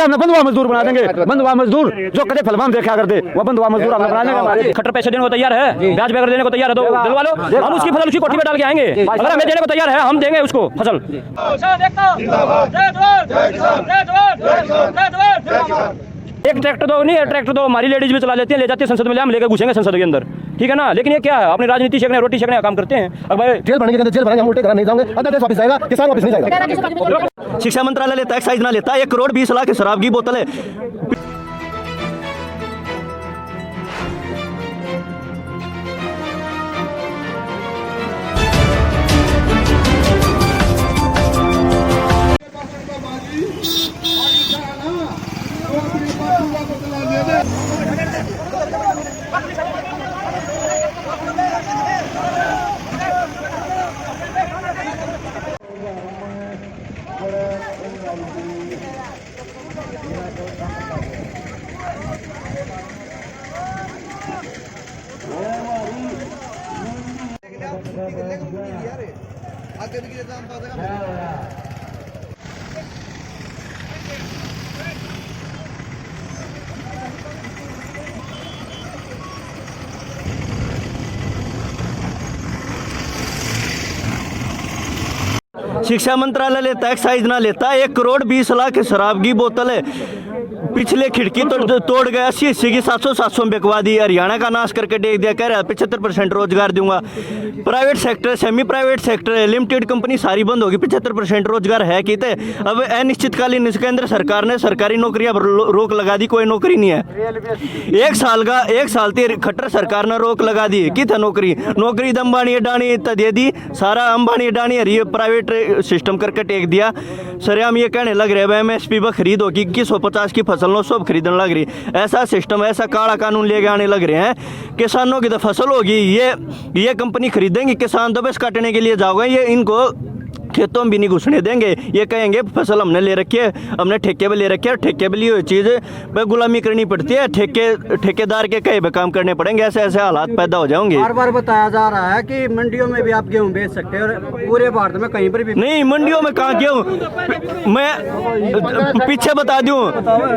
हम बंधुआ मजदूर बना देंगे। बंधुआ मजदूर जो कदे फिल्म हम देखा करते वो बंधुआ मजदूर हम बना देंगे। खट्टर पैसे देने को तैयार है, ब्याज वगैरह देने को तैयार है तो दिलवा लो, हम उसकी फसल उसकी कोठी में डाल के आएंगे। अगर हमें देने को तैयार है हम देंगे उसको फसल। एक ट्रैक्टर तो नहीं है, ट्रैक्टर तो हमारी लेडीज भी चला लेती है, ले जाती है संसद में, हम लेकर घुसेंगे संसद के अंदर, ठीक है ना। लेकिन ये क्या है, अपनी राजनीति सेकने रोटी सेकने का काम करते हैं। अब भाई जेल भरने के अंदर जेल भरेंगे, हम उल्टे करा नहीं जाओगे, अध्यादेश वापस आएगा, किसान वापस नहीं जाएगा। शिक्षा मंत्रालय लेता है, एक्साइज ना लेता, 1 करोड़ 20 लाख की शराब की बोतल है। शिक्षा मंत्रालय लेता है, एक्साइज ना लेता, 1 करोड़ 20 लाख की शराब की बोतल है। पिछले खिड़की तोड़ गया, 80 की 700 में बिकवा दी। हरियाणा का नाश करके देख दिया, कह रहा है 75% रोजगार दूंगा। Private sector, semi private sector, limited company सारी बंद होगी, 75% रोजगार है किते। अब अनिश्चितकालीन केंद्र सरकार ने सरकारी नौकरियां रोक लगा दी, कोई नौकरी नहीं है। 1 साल ते खट्टर सरकार ने रोक लगा दी कि था नौकरी अंबानी अडानी दे दी, सारा अंबानी अडानी हरी प्राइवेट सिस्टम करके टेक दिया। सरेआम ये कहने लग रहे हैं MSP पर खरीद होगी, 150 की फसल नो सब खरीदने लग रही। ऐसा सिस्टम, ऐसा काला कानून लेके आने लग रहे हैं। किसानों की तो फसल होगी, ये कंपनी खरीदेंगी, किसान तो बस काटने के लिए जाओगे, ये इनको खेतों में भी नहीं घुसने देंगे। ये कहेंगे फसल हमने ले रखी है, हमने ठेके पे ले रखी है, ठेके पे ली हुई चीज़ पे गुलामी करनी पड़ती है, ठेकेदार के कहे पे काम करने पड़ेंगे। ऐसे ऐसे हालात पैदा हो जाएंगे। बार बार बताया जा रहा है कि मंडियों में भी आप गेहूं बेच सकते हैं और पूरे भारत में कहीं पर भी नहीं। मंडियों में कहाँ गेहूँ, मैं पीछे बता दूं,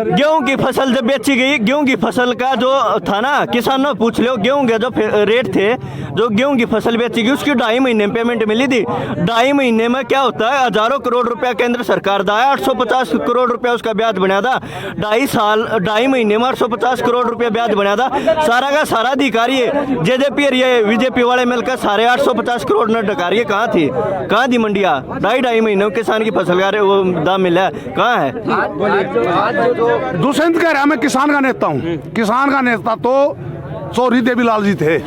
गेहूं की फसल जब बेची गई, गेहूं की फसल का जो था ना, किसानों पूछ लो, गेहूं के जो रेट थे, जो गेहूं की फसल बेची गई उसकी 2.5 महीने में पेमेंट मिली थी। 2.5 महीने में क्या होता है, हजारों करोड़ रुपया केंद्र सरकार दा है, 850 करोड़ रुपया उसका ब्याज बना था। 2.5 महीने में 850 करोड़ रुपया ब्याज बना था। सारा का सारा अधिकारी है जेजेपी और ये बीजेपी वाले मिलकर सारे 850 करोड़ ने डकारिए कहाँ थी, कहाँ थी मंडिया। 2.5 महीने में किसान की फसल का वो दाम मिला कहाँ है। दुष्यंत कह रहा मैं किसान का नेता हूँ, किसान का नेता तो चौधरी देवीलाल जी थे,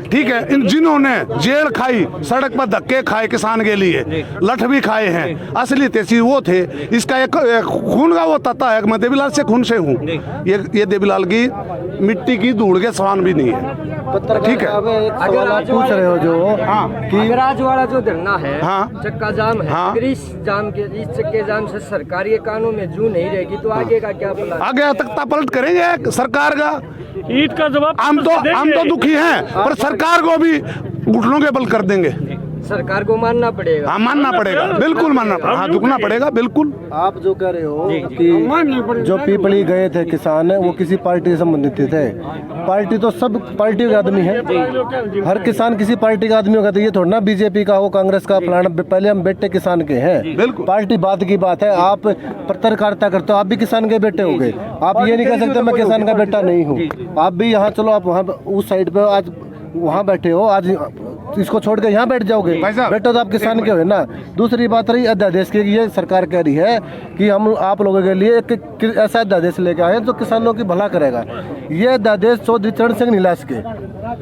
ठीक है। इन जिन्होंने जेल खाई, सड़क पर धक्के खाए किसान के लिए, लठ भी खाए हैं, असली तेजी वो थे। इसका एक खून का वो तत्ता है, मैं देवीलाल से खून से हूँ। ये देवीलाल की मिट्टी की धूल के समान भी नहीं है, ठीक है। अगर आप पूछ रहे हो जो कि आज वाला जो धरना है, चक्का जाम है, अगर इस चक्के जाम से सरकारी कानून में जू नहीं रहेगी तो आगे का क्या प्लान? आगे तख्ता पलट करेंगे सरकार का। ईद का जवाब हम तो दुखी हैं, पर सरकार को भी घुटनों के बल कर देंगे। सरकार को मानना पड़ेगा। हाँ, मानना पड़ेगा, बिल्कुल मानना पड़ेगा, हाँ, झुकना पड़ेगा, बिल्कुल। आप जो कह रहे हो कि जो पीपली गए थे किसान, वो किसी पार्टी से संबंधित थे। पार्टी तो सब पार्टी के आदमी है, हर किसान किसी पार्टी का आदमी होगा। तो ये थोड़ा ना बीजेपी का हो, कांग्रेस का, फलाना। पहले हम बेटे किसान के हैं, बिल्कुल। पार्टी बात की बात है। आप पत्रकारिता करते हो, आप भी किसान के बेटे हो गए। आप ये नहीं कह सकते मैं किसान का बेटा नहीं हूँ। आप भी यहाँ, चलो आप वहाँ उस साइड पे आज वहाँ बैठे हो, आज इसको छोड़ के यहाँ बैठ जाओगे, बैठो तो आप किसान के हो ना। दूसरी बात रही अध्यादेश की, ये सरकार कह रही है कि हम आप लोगों के लिए एक ऐसा अध्यादेश लेके आए जो किसानों की भला करेगा। ये अध्यादेश चौधरी चरण सिंह नीलाश के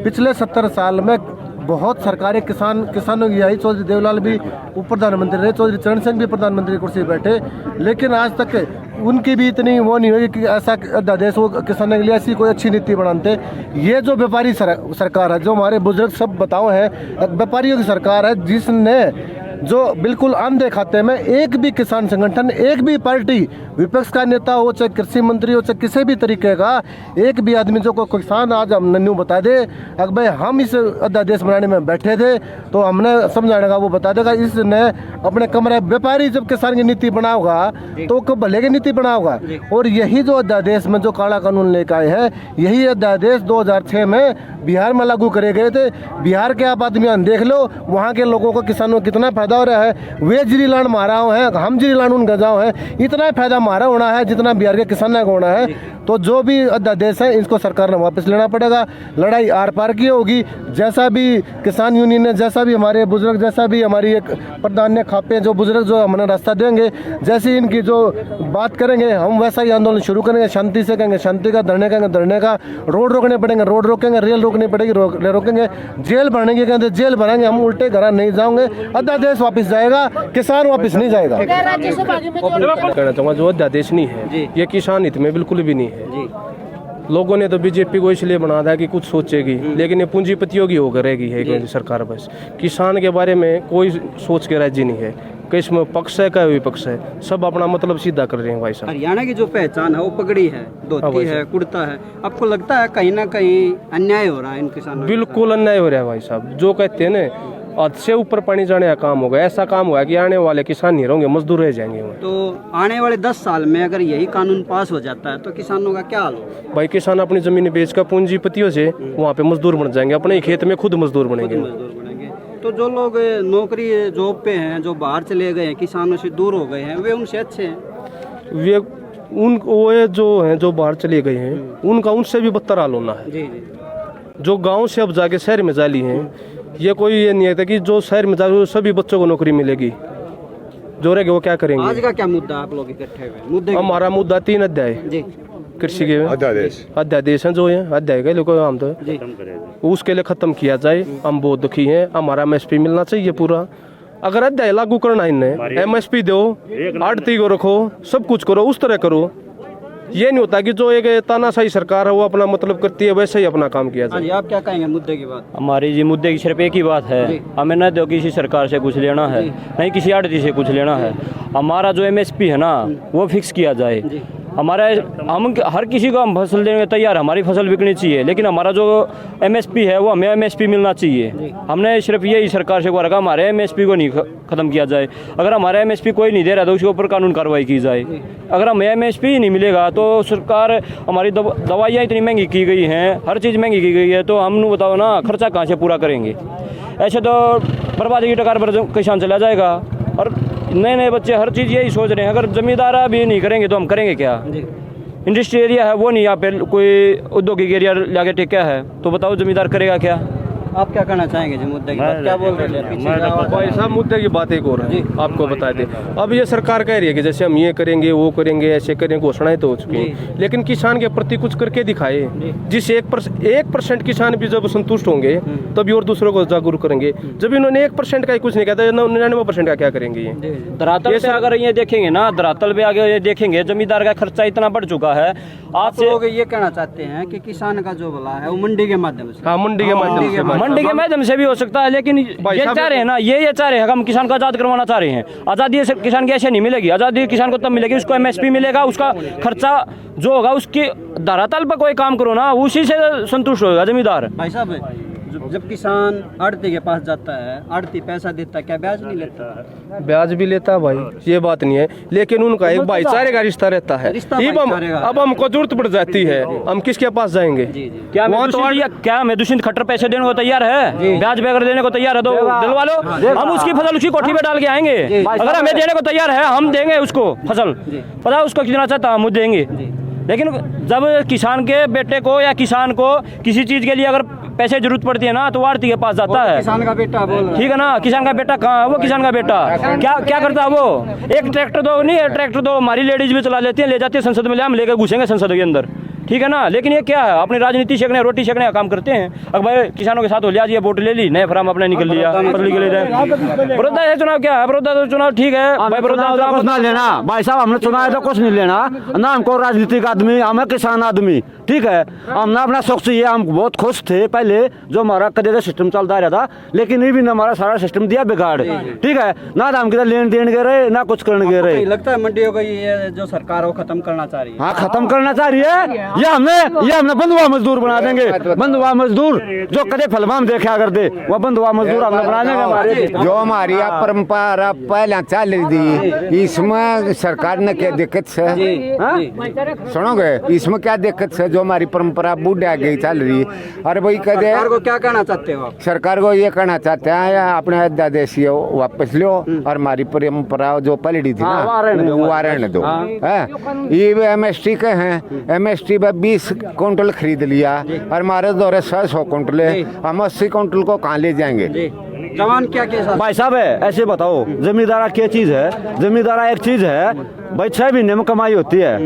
पिछले 70 साल में बहुत सरकारें किसानों की आई। चौधरी देवलाल भी उप प्रधानमंत्री रहे, चौधरी चरण सिंह भी प्रधानमंत्री की कुर्सी बैठे, लेकिन आज तक उनकी भी इतनी वो नहीं हुई कि ऐसा अध्यादेश वो किसानों के लिए ऐसी कोई अच्छी नीति बनाते। ये जो व्यापारी सरकार है, जो हमारे बुजुर्ग सब बताओ है, व्यापारियों की सरकार है, जिसने जो बिल्कुल अंधे खाते में एक भी किसान संगठन, एक भी पार्टी, विपक्ष का नेता हो चाहे कृषि मंत्री हो चाहे किसी भी तरीके का, एक भी आदमी जो कोई किसान आज हम नन्नू बता दे अगर भाई हम इस अध्यादेश बनाने में बैठे थे तो हमने समझाने का वो बता देगा। इसने अपने कमरे व्यापारी जब किसान की नीति बनाओगा तो कब भले की नीति बनाओगा। और यही जो अध्यादेश में जो काला कानून लेकर आए हैं, यही अध्यादेश 2006 में बिहार में लागू करे गए थे। बिहार के आप आदमी देख लो, वहाँ के लोगों को, किसानों को कितना फायदा हो रहा है। वे जिरीलान मारा हुआ है, हम जिरीलान उन गजाओ हैं, इतना फायदा मारा होना है जितना बिहार के किसानों को होना है। तो जो भी अध्यादेश है इसको सरकार ने वापस लेना पड़ेगा। लड़ाई आर पार की होगी। जैसा भी किसान यूनियन है, जैसा भी हमारे बुजुर्ग, जैसा भी हमारी एक प्रधान ने खापे जो बुजुर्ग जो हमें रास्ता देंगे, जैसे इनकी जो बात करेंगे हम वैसा ही आंदोलन शुरू करेंगे। शांति से कहेंगे शांति का, धरने कहेंगे धरने का, रोड रोकने पड़ेंगे रोड रोकेंगे, रेल रोकनी पड़ेगी रोकेंगे, जेल भरने कहते जेल भरेंगे। हम उल्टे घर नहीं जाओगे, अध्यादेश वापस जाएगा, किसान वापस नहीं जाएगा। कहना चाहूँगा जो अध्यादेश नहीं है ये किसान हित में बिल्कुल भी नहीं है। लोगों ने तो बीजेपी को इसलिए बना था कि कुछ सोचेगी, लेकिन ये पूंजीपतियों की होकर रहेगी है सरकार। बस किसान के बारे में कोई सोच के राजी नहीं है, किसमें पक्ष है क्या विपक्ष है, सब अपना मतलब सीधा कर रहे हैं भाई साहब। हरियाणा की जो पहचान है वो पगड़ी है, धोती है, कुर्ता है। आपको लगता है कहीं ना कहीं अन्याय हो रहा है इन किसानों? बिल्कुल अन्याय हो रहा है भाई साहब। जो कहते हैं ना हद से ऊपर पानी जाने का काम होगा, ऐसा काम हुआ कि आने वाले किसान नहीं रहेंगे, मजदूर रह जाएंगे। तो आने वाले 10 साल में अगर यही कानून पास हो जाता है तो किसानों का क्या हाल होगा? भाई किसान अपनी जमीन बेचकर पूंजीपतियों से वहाँ पे मजदूर बन जाएंगे, अपने ही खेत में खुद मजदूर बनेंगे। तो जो लोग नौकरी जॉब पे हैं, जो बाहर चले गए हैं, किसानों से दूर हो गए हैं, वे उनसे अच्छे हैं? वे वो जो हैं जो बाहर चले गए हैं उनका उनसे भी बदतर हाल होना है। जो गांव से अब जाके शहर में जाली हैं, ये कोई ये नहीं है कि जो शहर में जाके सभी बच्चों को नौकरी मिलेगी, जो रहेगा वो क्या करेंगे। आज का क्या मुद्दा आप लोग इकट्ठे हुए? मुद्दे हमारा मुद्दा 3 अध्याय कृषि के अध्यादेश हैं जो है अध्याय के लोग हम तो उसके लिए खत्म किया जाए। हम बहुत दुखी हैं, हमारा MSP मिलना चाहिए पूरा। अगर अध्याय लागू करना इन्हें, MSP दो, आड़ती को रखो, सब कुछ करो, उस तरह करो। ये नहीं होता कि जो एक तानाशाही सरकार है वो अपना मतलब करती है, वैसे ही अपना काम किया जाए। आप क्या कहेंगे मुद्दे की बात? हमारी जी मुद्दे की सिर्फ एक ही बात है, हमें न तो किसी सरकार से कुछ लेना है, नहीं किसी आड़ती से कुछ लेना है। हमारा जो MSP है ना वो फिक्स किया जाए। हमारा हम हर किसी को हम फसल देने के तैयार, हमारी फसल बिकनी चाहिए, लेकिन हमारा जो MSP है वो हमें MSP मिलना चाहिए। हमने सिर्फ यही सरकार से रखा, हमारे MSP को नहीं ख़त्म किया जाए। अगर हमारा MSP कोई नहीं दे रहा तो उसके ऊपर कानून कार्रवाई की जाए। अगर हमें MSP नहीं मिलेगा तो सरकार हमारी दवाइयाँ इतनी महंगी की गई हैं, हर चीज़ महंगी की गई है, तो हम बताओ ना खर्चा कहाँ से पूरा करेंगे। ऐसे तो बर्बादी की टकार पर किसान चला जाएगा। और नए नए बच्चे हर चीज़ यही सोच रहे हैं, अगर जमींदार भी नहीं करेंगे तो हम करेंगे क्या। इंडस्ट्री एरिया है वो नहीं, यहाँ पे कोई औद्योगिक एरिया लाके टेका है, तो बताओ जमींदार करेगा क्या। आप क्या कहना चाहेंगे जी मुद्दे की बात? क्या बोल रहे हैं? भाई साहब मुद्दे की बात एक और है, आपको बता दें। अब ये सरकार कह रही है कि जैसे हम ये करेंगे वो करेंगे, ऐसे करेंगे, घोषणाएं तो हो चुकी हैं, लेकिन किसान के प्रति कुछ करके दिखाए। जिस 1% किसान भी जब संतुष्ट होंगे तभी और दूसरों को जागरूक करेंगे। जब इन्होंने 1% का ही कुछ नहीं कहता, 99% का क्या करेंगे ये? धरातल पे अगर ये देखेंगे ना, धरातल पे आगे ये देखेंगे, जमींदार का खर्चा इतना बढ़ चुका है। आप लोग ये कहना चाहते हैं कि किसान का जो भला है वो मंडी के माध्यम से? हाँ, मंडी के माध्यम से भी हो सकता है, लेकिन ये चाह रहे हैं ना, ये चाह रहे हैं हम किसान को आजाद करवाना चाह रहे हैं। आज़ादी किसान की ऐसे नहीं मिलेगी, आज़ादी किसान को तब मिलेगी उसको MSP मिलेगा, उसका खर्चा जो होगा उसकी धरातल पर कोई काम करो ना, उसी से संतुष्ट होगा जमींदार। भाई साहब जब किसान आड़ती के पास जाता है, आड़ती पैसा देता है, क्या ब्याज नहीं लेता? ब्याज भी लेता है भाई, ये बात नहीं है, लेकिन उनका एक भाईचारे का रिश्ता रहता है। अब हमको जरूरत पड़ जाती है, हम किसके पास जाएंगे? क्या हमें दुष्यंत खट्टर पैसे देने को तैयार है, ब्याज वगैरह देने को तैयार है तो दिलवा लो, हम उसकी फसल उसी कोठी पे डाल के आएंगे। अगर हमें देने को तैयार है हम देंगे उसको फसल, पता है उसको कितना चाहता हम देंगे। लेकिन जब किसान के बेटे को या किसान को किसी चीज के लिए अगर पैसे जरूरत पड़ती है ना तो आड़ती के पास जाता है। किसान का बेटा बोल रहा है। ठीक है ना, किसान का बेटा कहाँ है? वो किसान का बेटा क्या करता है? वो एक ट्रैक्टर दो नहीं है, ट्रैक्टर दो हमारी लेडीज भी चला लेती है, ले जाती है संसद में, ले हम लेकर घुसेंगे संसद के अंदर। ठीक है ना। लेकिन ये क्या है, अपनी राजनीति सेकने रोटी सेकने का काम करते हैं। अब भाई किसानों के साथ हो लिया जी, वोट ले ली, नए फॉर्म अपने निकल लिया, पतली के लिए बड़ौदा है चुनाव, क्या है बड़ौदा तो चुनाव ठीक है भाई, बड़ौदा कुछ ना लेना भाई साहब, हमने चुना है तो कुछ नहीं लेना ना, हमको राजनीतिक आदमी, हम किसान आदमी, ठीक है। हमने अपना शौक से, हम बहुत खुश थे पहले जो हमारा कदे सिस्टम चलता रहा था, लेकिन ये भी हमारा सारा सिस्टम दिया बिगाड़, ठीक है ना। हम किधर लेन देन गए रहे ना कुछ करने गए रहे। लगता है मंडियों को ये जो सरकार वो खत्म करना चाह रही है। हाँ खत्म करना चाह रही है, ये हमने बंधुआ मजदूर बना देंगे। बंधुआ मजदूर जो कदे फिल्म हम देखा करते, वो बंधुआ मजदूर हमने बना देंगे हमारे। जो हमारी परंपरा पहले चल रही थी, इसमें सरकार ने क्या दिक्कत है? सुनोगे, इसमें क्या दिक्कत है? जो हमारी परंपरा बूढ़ा गई चल रही, अरे भाई कदे सरकार को क्या कहना चाहते हो आप? सरकार को ये कहना चाहते हैं अपने देशी वापस लो, और हमारी परंपरा जो पलड़ी थी ना वो रहने दो। ये MST के हैं, MST पे 20 क्विंटल खरीद लिया, और हमारे दौरे 100 क्विंटल है, हम 80 क्विंटल को कहाँ ले जाएंगे? जवान क्या के भाई साहब है ऐसे बताओ, जमींदारा क्या चीज है? जमींदारा एक चीज है भाई, 6 महीने में कमाई होती है,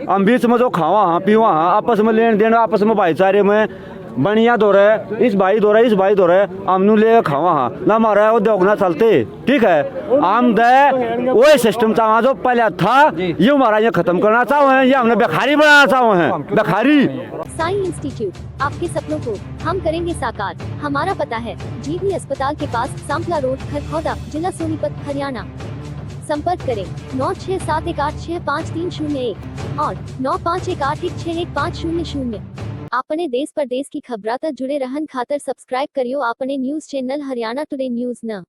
हम बीच में जो खावा हाँ पीवा हाँ, आपस में लेन देन, आपस में भाईचारे में बढ़िया दो रहे, इस भाई दो रहे, इस भाई दो रहे, हमनू ले खावा हाँ ना, हमारा उद्योग ना चलते, ठीक है। हम दे वही सिस्टम चाह जो पहले था, ये हमारा ये खत्म करना चाहो हैं, ये हमने बेखारी बनाना चाहो हैं, बेखारी। साई इंस्टीट्यूट, आपके सपनों को हम करेंगे साकार। हमारा पता है जीवी अस्पताल के पास, सांपला रोड, खरखौदा, जिला सोनीपत, हरियाणा। संपर्क करें 9618653001 और 9518161500। आपने देश परदेश की खबरां तक जुड़े रहन खातर सब्सक्राइब करियो आपने news channel Haryana today news न।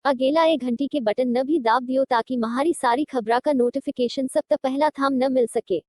अगेला 1 घंटी के बटन न भी दाब दियो ताकि महारी सारी खबरां का नोटिफिकेशन सब तक पहला थाम न मिल सके।